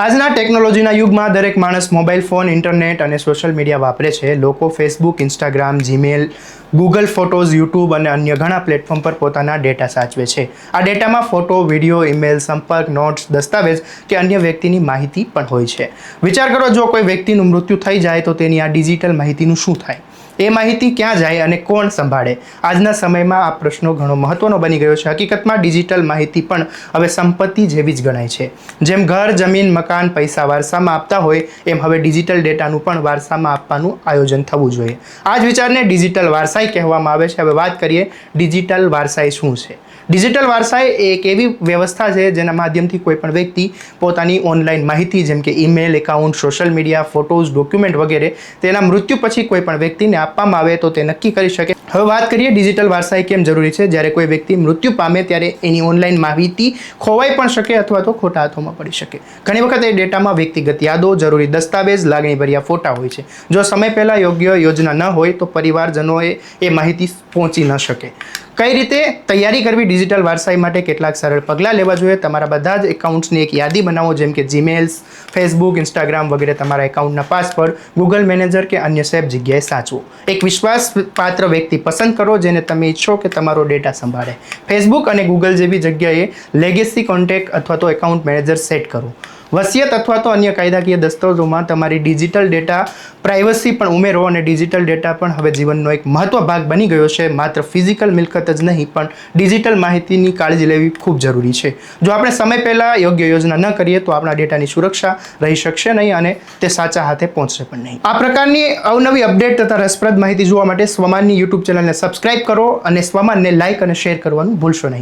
આજના ટેકનોલોજીના યુગમાં દરેક માણસ મોબાઈલ ફોન, ઇન્ટરનેટ અને સોશિયલ મીડિયા વાપરે છે. લોકો Facebook, Instagram, Gmail, Google photos, YouTube અને અન્ય ઘણા પ્લેટફોર્મ પર પોતાના ડેટા સાચવે છે. આ ડેટામાં ફોટો, વિડીયો, ઈમેલ, સંપર્ક, નોટ્સ, દસ્તાવેજ કે અન્ય વ્યક્તિની માહિતી પણ હોય છે. વિચાર કરો, જો કોઈ વ્યક્તિનું મૃત્યુ થઈ જાય તો તેની આ ડિજિટલ માહિતીનું શું થાય? એ માહિતી ક્યાં જાય અને કોણ સંભાળે? આજના સમયમાં આ પ્રશ્નો ઘણો મહત્વનો બની ગયો છે. હકીકતમાં ડિજિટલ માહિતી પણ હવે સંપત્તિ જેવી જ ગણાય છે. જેમ ઘર, જમીન, મકાન, પૈસા વારસામાં આપતા હોય એમ હવે ડિજિટલ ડેટાનું પણ વારસામાં આપવાનું આયોજન થવું જોઈએ. આ જ વિચારને ડિજિટલ વારસાઈ કહેવામાં આવે છે. હવે વાત કરીએ ડિજિટલ વારસાઈ શું છે. ડિજિટલ વારસાઈ એ એક એવી વ્યવસ્થા છે જેના માધ્યમથી કોઈ પણ વ્યક્તિ પોતાની ઓનલાઈન માહિતી જેમ કે email, account, social media, photos, document વગેરે તેના મૃત્યુ પછી કોઈ પણ વ્યક્તિને આપવામાં આવે તો તે નક્કી કરી શકે. હવે વાત કરીએ ડિજિટલ વારસાઈ કેમ જરૂરી છે. જ્યારે કોઈ વ્યક્તિ મૃત્યુ પામે ત્યારે એની ઓનલાઈન માહિતી ખોવાઈ પણ શકે અથવા તો ખોટા હાથોમાં પડી શકે. ઘણી વખત એ ડેટામાં વ્યક્તિગત યાદો, જરૂરી દસ્તાવેજ, લાગણીભર્યા ફોટા હોય છે. જો સમય પહેલાં યોગ્ય યોજના ન હોય તો પરિવારજનોએ એ માહિતી પહોંચી ન શકે. કઈ રીતે તૈયારી કરવી ડિજિટલ વારસાઈ માટે? કેટલાક સરળ પગલાં લેવા જોઈએ. તમારા બધા જ એકાઉન્ટ્સની એક યાદી બનાવો, જેમ કે જીમેલ્સ, ફેસબુક, ઇન્સ્ટાગ્રામ વગેરે તમારા એકાઉન્ટના પાસવર્ડ ગૂગલ મેનેજર કે અન્ય સેફ જગ્યાએ સાચવો. એક વિશ્વાસપાત્ર વ્યક્તિ પસંદ કરો જેને તમે ઈચ્છો કે તમારો ડેટા સંભાળે. ફેસબુક અને ગૂગલ જેવી જગ્યાએ લેગેસી કોન્ટેક્ટ અથવા તો એકાઉન્ટ મેનેજર સેટ કરો. વસિયત અથવા તો અન્ય કાયદાકીય દસ્તાવેજોમાં તમારી ડિજિટલ ડેટા પ્રાઇવસી પણ ઉમેરો. અને ડિજિટલ ડેટા પણ હવે જીવનનો એક મહત્વ ભાગ બની ગયો છે. માત્ર ફિઝિકલ મિલકત જ નહીં પણ ડિજિટલ માહિતીની કાળજી લેવી ખૂબ જરૂરી છે. જો આપણે સમય પહેલાં યોગ્ય યોજના ન કરીએ તો આપણા ડેટાની સુરક્ષા રહી શકશે નહીં અને તે સાચા હાથે પહોંચશે પણ નહીં. આ પ્રકારની અવનવી અપડેટ તથા રસપ્રદ માહિતી જોવા માટે સ્વમાનની યુટ્યુબ ચેનલને સબસ્ક્રાઇબ કરો અને સ્વમાનને લાઇક અને શેર કરવાનું ભૂલશો નહીં.